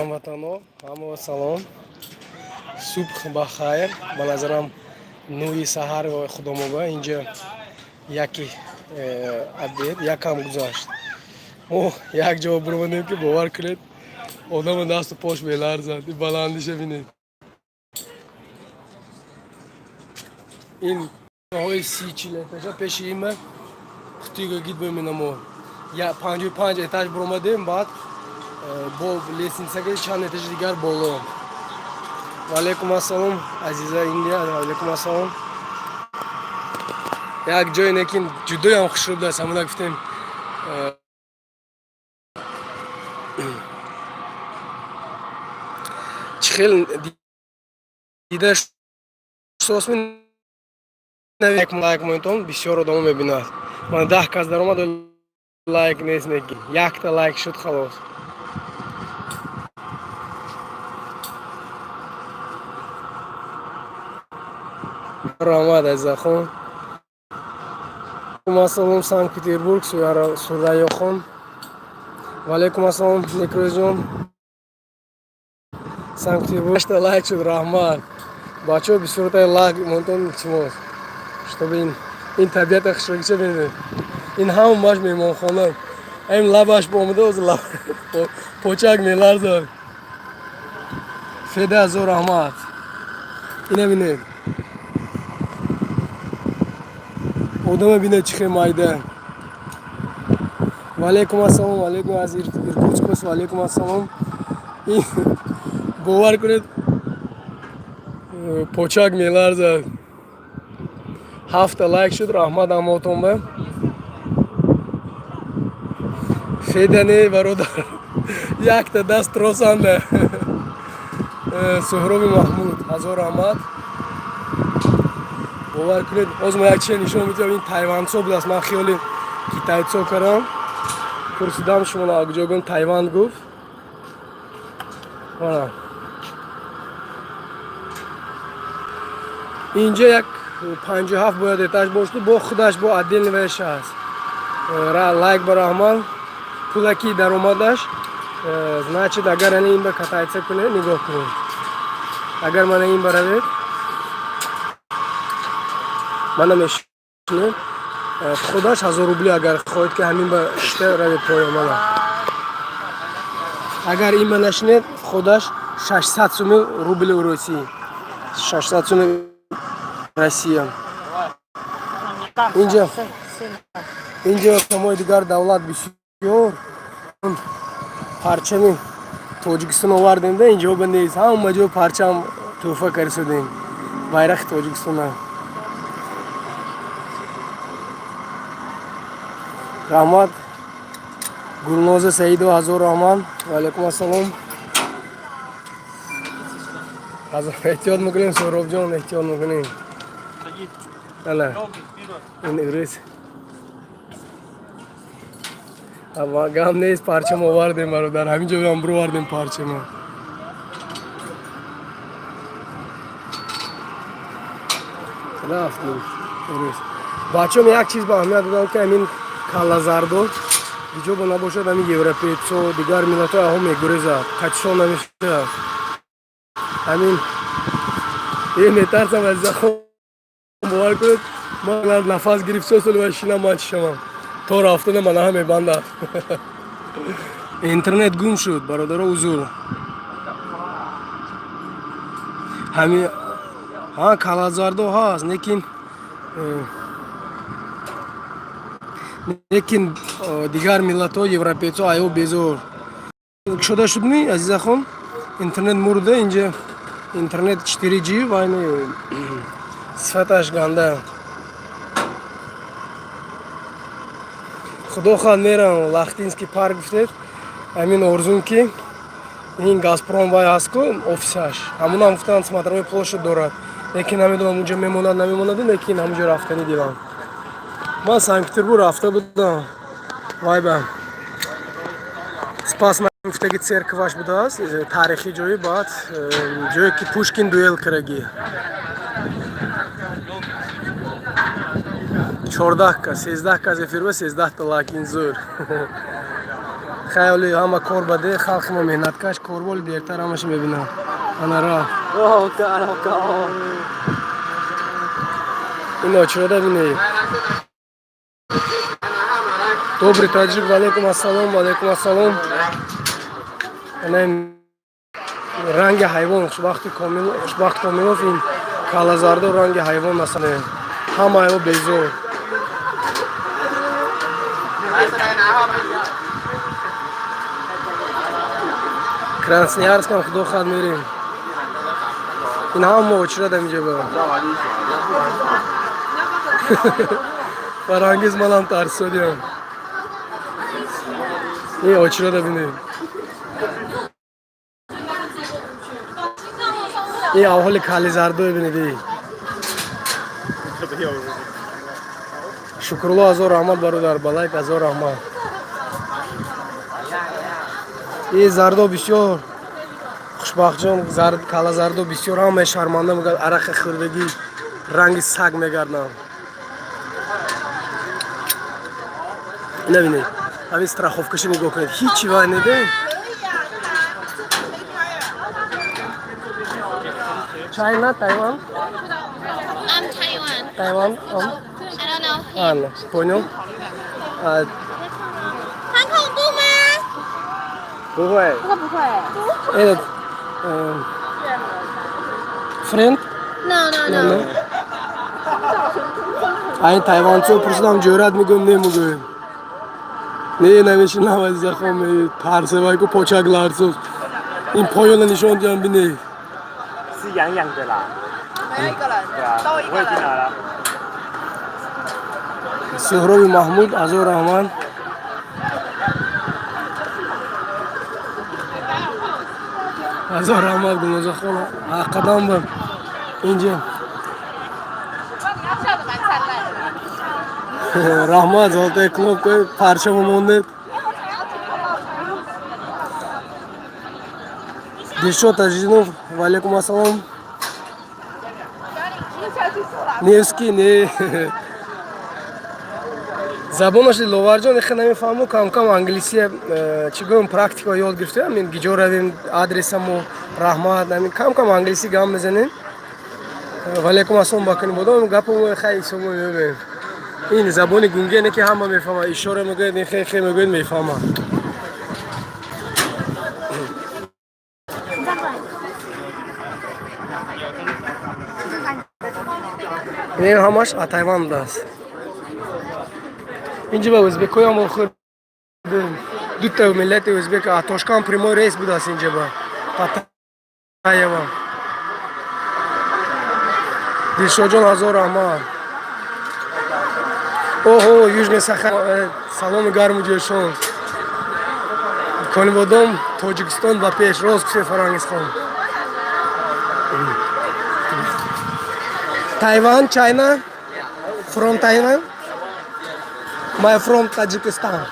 Ҳамватано, ҳамао салом. Субҳ ба хайр. Ба назарам 9 саҳар худомоба инҷа яки обед якам гузашт. Мо як ҷо буромадем ки бовар кунед одама дасту пош меларзад. Ин баландиша бинед. Ин ҳои 30-40 пеши има хутига гид биминамо. Я 55 этаж буромадем, баъд бо лестницаги чанд этажи дигар боло. وعلیکم السلام عزیزا ایندیا. وعلیکم السلام. یک جای نکین جدای هم خوش شده است. همون گفتیم چخیل دیده سوس می نوید لایک مونتون بسیار آدم میبیند. من 10 کس در اومد لایک نیست نگی. یک تا لایک شد خلاص. رحمت عزیزا خون. السلام سانت پترزبورگ سوریا خون. وعلیکم السلام نیکروز جون. سانت پترزبورگ 8 лайк шуд. раҳмат. бачаҳо бисёртаи лайк монтон чимост, чтобы ин табиати хушрагиша бинед. ин ҳамон баш меҳмонхона. ин лабаш омада оз лаб почак меларзад. феда азор раҳмат. ина бинед. одама бинед чихе майда. ваалейкум ассалом. ваалейкум аз иркутскос. ваалейкум ассалом. бовар кунед почак меларзад. 7 лайк шуд. раҳмат ҳамотон ба. федане бародар. якта даст тросанда. суҳроби маҳмуд ҳазор раҳмат. бовар кунед оз мо як чизе нишон медиҳам. ин тайванцо будааст. ман хиёли китайцо кардам. пурсидам шумо акҷогон тайван гуфт. инҷа як 57 бояд этаж бошду. бо худаш бо отдельный аст. лайк ба раҳман. пулаки даромадаш. значит агар ана ин ба катайца кунед нигоҳ кунед. агар мана ин баравед мана мешинед. худаш 1000 рубли агар хоҳед ки ҳамин ба шта равед поё мана. агар ин ба нашинед худаш 600 сум рубли России. 600 сум Россия. инҷа самои дигар давлат бисёр парчами тоҷикистон овардем да инҷо ба нест. ҳама ҷо парчам тӯҳфа карисодем. байрақи тоҷикистона. раҳмат. гулноза саидо ҳазор раҳмат. ваалейкум ассалом. эҳтиёт мекунем соҳробҷон, эҳтиёт мекунем. ала ин ирис гам нест. парчам овардем бародар. ҳамин ҷоям бировардем парчама. рафтем. бачаҳом як чиз ба аҳамият додам ки ҳамин калазардо биҷоба набошад. ҳамин европеецо дигар миллатҳои аҳо мегурезад. качсон намешавад. ҳамин метарсам азизахон бовар кунед. ман нафас гирифт соли машина ман чишамам. то рафтана манаҳа мебандад. интернет гум шуд бародаро узур. ҳамин калазардо ҳаст лекин дигар миллатҳо европеецо айо безор шуда шудми азизахон. интернет мурда инҷа. интернет 4G вайна сифаташ ганда. худо хоҳад мерам лахтинский парк гуфтед. ҳамин орзум ки ин газпром вай ҳаст ку офисаш. ҳамунам гуфтанд смотровой площадь дорад. лекин намедонам унҷа мемонад намемонаду. лекин ҳамунҷо рафтани дилам. ман санкт петербург рафта будам. вайба спас гуфтаги церкваш будааст. таърихи ҷои. баъд ҷое ки пушкин дуэл караги. 14 кас 13 кас эфир ба 13 та лайк ин зур. خیلی همه کار بده خلق ما مهنتکش کاربال بیرتر همش میبینم انا را اینا چرا ببینید добрый таджик валейкум ассалом انا رنگ حیوان خوشبخت کاملوف این کالازارده و رنگ حیوان مثلا همه ایو بیزور کرانسنیارسکم خدا خواهد میریم این همه ما چرا دم اینجا با فرانگیز منم ترسودیم این اوچرا دا بینیم این اول کالیزاردو ببینید شکرالله هزار رحمت برادر بلایک هزار رحمت این زردو بسیار خوشبخت جان کالا زردو بسیار همه شرمنده میگن عرق خوردگی رنگ سگ میگردن نبینید همین страховкаши نگاه کنید هیچی وای نده China, Taiwan? Taiwan. Taiwan? I don't know. Ano, понял? 很恐怖吗？不会。这个不会。Friend? No. Ay Tayvanca pırsam cörat mıgım ne mıgım? Ne nemişin havayı zakhom tarsevay ko poçaklarsız. İn poyona nişon diyen bir ne? 是养养的啦，没有一个人，对啊，都一个我也进人。来了。 Sehrovi Mahmud, Azor Rahman. Azor Rahman gumuza khola. Qadam bam. Ince. 你要笑得蛮灿烂的。 Rahmat zoltay knopka parçamı mondet. Дешо Тажинов, валейкум ассалам. Невский, не. Забонаш ловарҷон ихе намефаҳму кам-кам англисия чӣ гӯям практика ёд гирифтем ин гиҷо равем адресаму раҳмат ами кам-кам англисӣ гап мезанем валейкум ассалом бакунем бодам гапамо хай сомо мебем ин забони гунгене ки ҳама мефаҳма ишора мегӯяд ин хе мегӯяд мефаҳма ин ҳамаш Тайванд аст инҷа ба ӯзбекоям охӯрдем дута миллати ӯзбек Тошкан прямой рейс будааст инҷа ба Паттайява Дилшоҷон ҳазор раҳмат оҳо Южный Сахар саломи гарму ҷӯшон Конибодом Тоҷикистон ба пеш рост гуфте Фарангизхон Taiwan, China, from Taiwan. My from Tajikistan.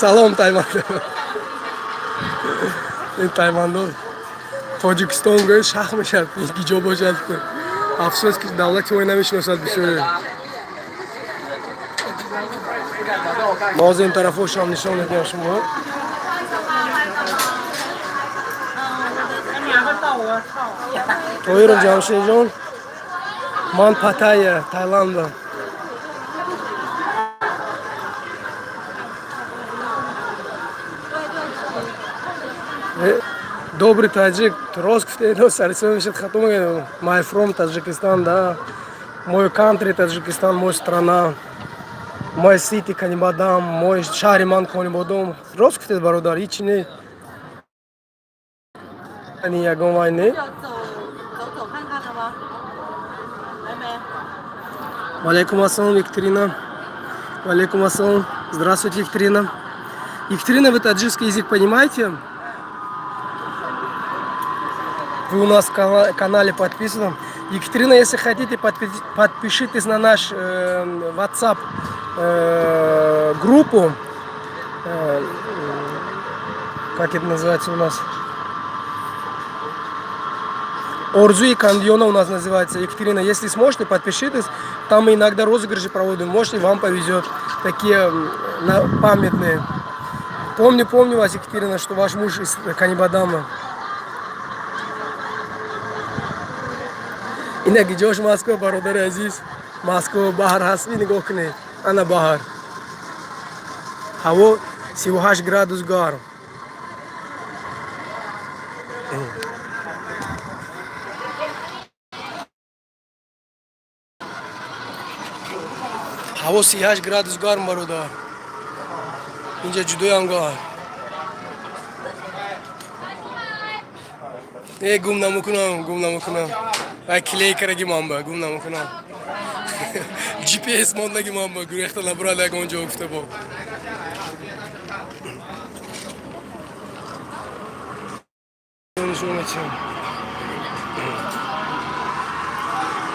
Salom Tayvan. In Tayvan'da Tojikiston göğü şahmışlar. Gico boşalt. Afsos ki devlet oynamış nasıl bir şey. Bazı tarafı hoşlan nişan ediyor şimdi. Buyurun Camşehir'cığım. Man Pattaya, Tayland'da. Добрый таджик, Роскофте, но сарисовый хатумы, my from Таджикистан, да, мой country Таджикистан, моя страна, мой city Канибадам, мой шариман Канибадам, Роскофте бародар, ични, они ягон войны. 走看看了吗？还没。 Валейкум ассалам, Екатерина. Валейкум ассалам. Здравствуйте, Екатерина. Екатерина, вы таджикский язык понимаете? Вы у нас в канале подписаны. Екатерина, если хотите, подпишитесь на наш WhatsApp группу. Как это называется у нас? Орзу и Кандиона у нас называется. Екатерина, если сможете, подпишитесь. там мы иногда розыгрыши проводим, может и вам повезет. Такие памятные. Помню вас, Екатерина, что ваш муж из Канибадама. Ина гидёш Москва, бародари азиз. Москва, баҳар ҳаст, нигоҳ кунед. Ана баҳар. Ҳаво 38 градус гарм. ҳаво 38 градус гарм, бародар. Инҷа ҷудоям гарм. гум намекунам. Ай клейкара гиманба, гум намекунам. GPS монда гиманба, гурехта набрал ягон ҷо уфта бо.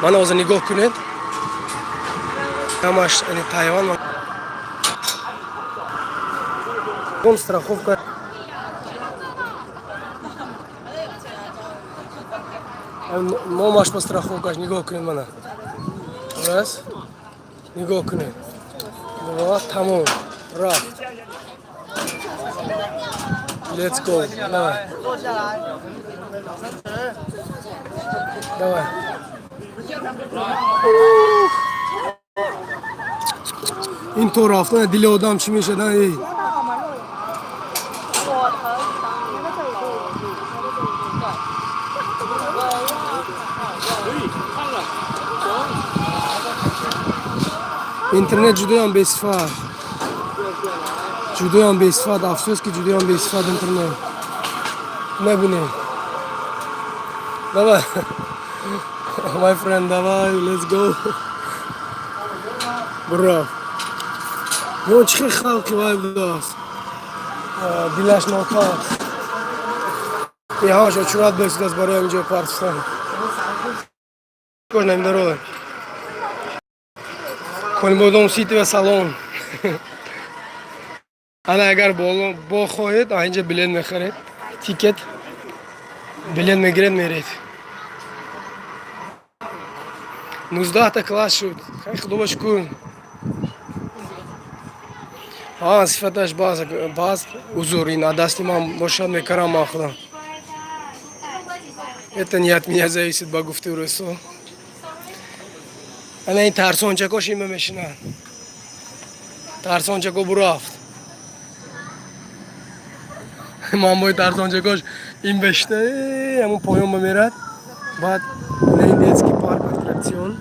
Мана ҳозир нигоҳ кунед. Ҳамаш Тайван. Вон страховка. Номаш по страховкаш, нигоҳ кунед мана. Раз. Нигоҳ кунед. Два, тамом. Рафт. Let's go. Давай. این تو رفتن دل آدم چی میشه ای؟ اینترنت جدایم به صفت. جدایم به صفت. افسوس که جدایم به صفت اینترنت. نبینه. давай. My friend, давай, let's go. Браво. Ну, чхи халки вай будас. Дилаш нотак. Я уже чурат без газ бараем же парстан. Кожна им дорога. Колмодон сити ва салон. Ана агар бо хоҳед, инҷа билет мехаред. Тикет. Билет мегиред меред. 19 класс шуд. Хай худоба шукр. Сифаташ баъз узур ин дасти ман бошад мекарам ман худам. Это не от меня зависит, ба гуфту Расул. Ана ин тарсончакош има мешинад. Тарсончако бурафт. Ман бои тарсончакош ин бешта, ҳамон поён ба мерад. Баъд ин детский парк аттраксион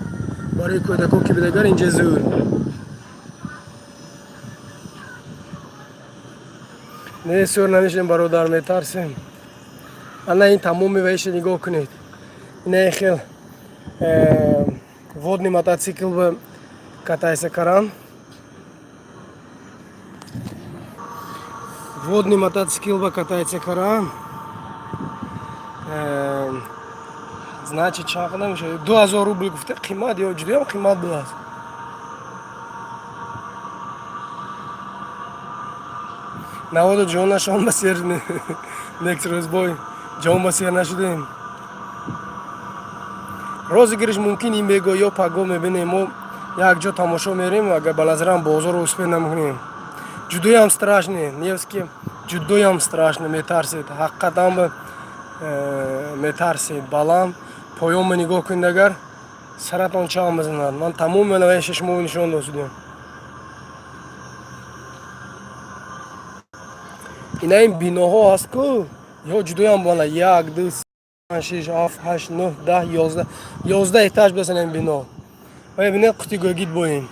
барои кӯдако ки бидагар инҷа зур. Не сур намешем бародар, метарсем. Ана ин тамоми вайша нигоҳ кунед. Ина хел водный мотоцикл ба катайся карам. Водный мотоцикл ба катайся карам. Значит, чанд мешавад? 2000 рубл гуфта қимат ё ҷудоям қимат будаст. Навода ҷонашон ба сер некст рӯзбой ҷон ба сер нашудем. Розыгрыш мумкин ин бего ё паго мебинем, мо як ҷо тамошо мерем, агар ба назарам бозор успеҳ намекунем. Ҷудоям страшне, Невский ҷудоям страшне, метарсед. Ҳақиқатан ба метарсед. Баланд поён ба нигоҳ кунед, агар саратон чанд мезанад. Ман тамоми наваи шашмови нишон додам. Ина ин биноҳо ҳаст ку ё ҷудоям бала 1 2 3 6 7 8 9 10 11 этаж бесан ин бино. Ва бинед қути гогит боин.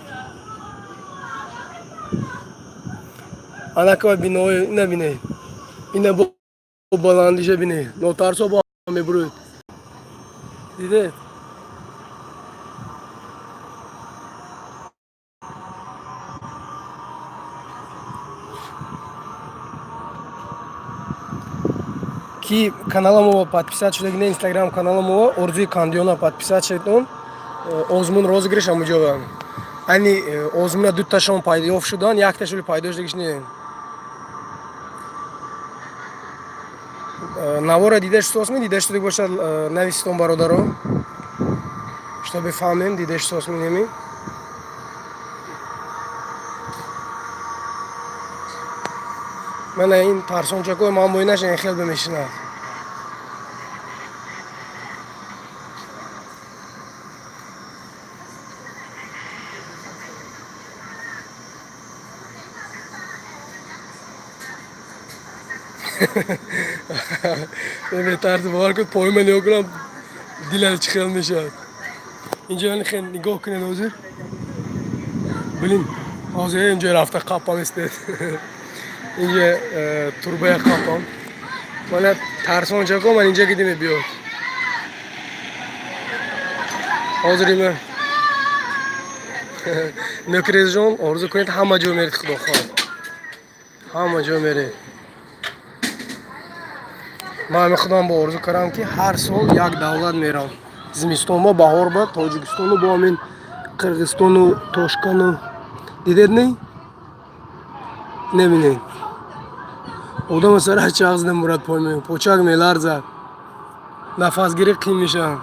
Анака бинои ина бинед. Ина бо баландиша бинед. Нотарсо бо мебурӯд. Дидед? Ки каналамо подписать шудед, не Instagram каналамо Орзуи Кандиона подписать шудед. Озмун розыгрыш амуҷоба. Ани озмуна дуташон пайдоёфт шудан, якташули пайдо шудагиш не. Навора дида шусос ми дида шудаг бошад навистон бародаро. Что бифаҳмем дида шусос ми неми. من این ترسانچکای ماموینش این خیلی بمیشنه به طرز باور کن پای من نگاه کنم دلم چخیل میشه اینجا من خیلی نگاه کنید حضور بلین حاضر اینجا رفته قاپان استید اینجا توربه قاپان من ترسان جاگا من اینجا گیدیم بیاد حاضری من نکریز جان آرزو کنید همه جا میرید خدا خواهد همه جا میرید من خودم با آرزو کردم که هر سال یک دولت میرم زمستان ما بهار با تاجیکستان و با همین قرغیزستان و تاشکن و دیدید نه؟ نبینید آدم سر چغز نمورد پای می پوچک میلرزد نفس گیری قیم میشن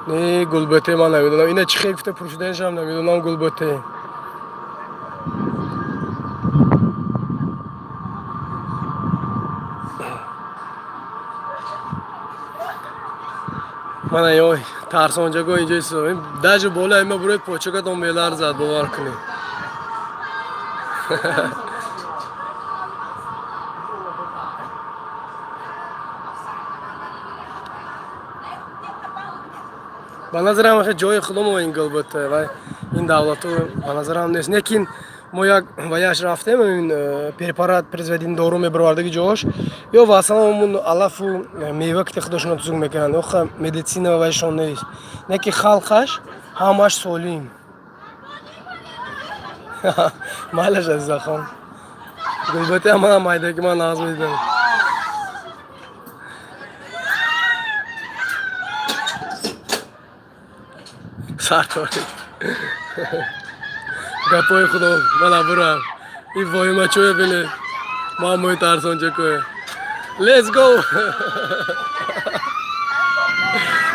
نه گلبته من نمیدونم اینه چی خیلی گفته پروشیدنش هم نمیدونم گلبته من ایوی ترسان جگاه اینجا ایستادم دژ بالا ایمه بروید پوچکتون میلرزد باور کنید به نظرم خیلی جای خودم این گلبته و این دولت به نظرم نیست لیکن ما یک ویاش رفتیم این پرپارات پرزودین دارو میبروردگی جاش یا واسه همون علف و میوه که خودشون تزوگ میکنن اوخ مدیسینا و ویشون نیست لیکن خلقش همش سالم مالش از خان گلبته هم مایده که من ناز میدم سرطاری گپای خدا من برم این وای ما چوه بینه ما موی ترسان چکوه لیتس گو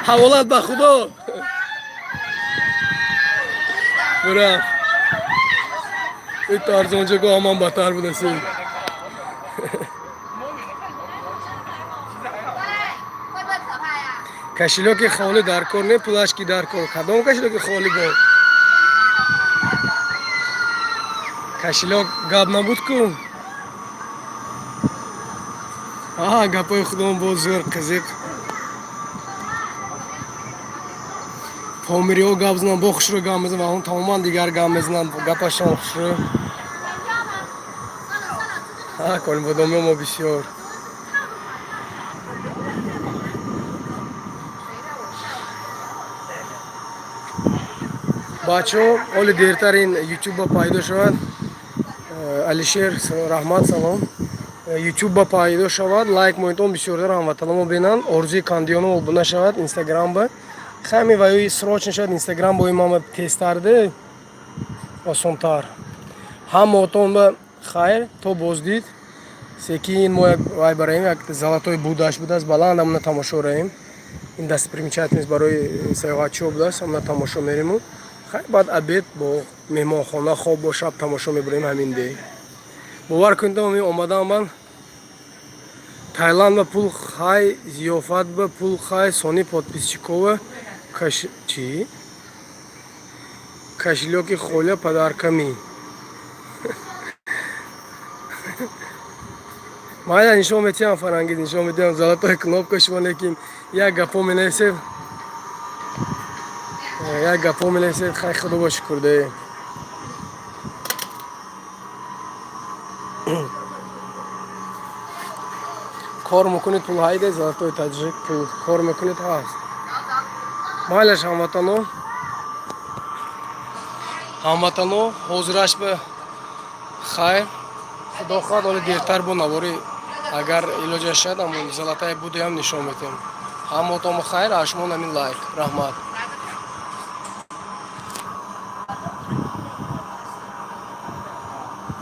حوالت به خدا برم این ترسان چکوه همان بطر بوده سی کشیلو که خالی در کار نه پولش کی در کار کدام کشیلو که خالی بود کشیلو گاب نبود کن آها گپای خودم بود زور قزیق پامیریو گاب زنم با خوش رو گام میزنم و اون تماما دیگر گام میزنم گپاشان خوش رو ها کن بودم ما بسیار بچه ها حال دیرتر این یوتیوب با پایدو شود علیشیر رحمت سلام یوتیوب با پایدو شود لایک مویتون بسیار دارم هموطنمو بینن ارزوی کاندیونو ابونه شود اینستاگرام با خیلی ویوی سروچ نشد اینستاگرام با امام تسترده آسانتر هموطن با خیر تو بازدید سکی این ما وای برایم یک زلطای بوداش بود است بلند همونه تماشا رایم این دست پریمچات نیست برای سیاحتی بود است همونه تماشا میریم خیلی بعد обід با مهمانخانه خواب و شب تماشا میبریم همین دی باور کنید اومدم من تایلند با پول خای زیافت با پول خای سونی подписчикова چی кошелёки холя подарками майда нишон метиҳам фарангиз нишон медиҳам золотои кнопка шумо лекин як гапо менависед як гапо менависед хай худо ба шукурдае кор мекунед пул ҳайде золотои таҷик пул кор мекунед ҳаст майлаш ҳамватано ҳозираш ба хайр худо хоҳад оли дертар бо навори агар илоҷаш шад амн золотае будеам нишон метем ҳамватамо хайр ашмон амин лайк раҳмат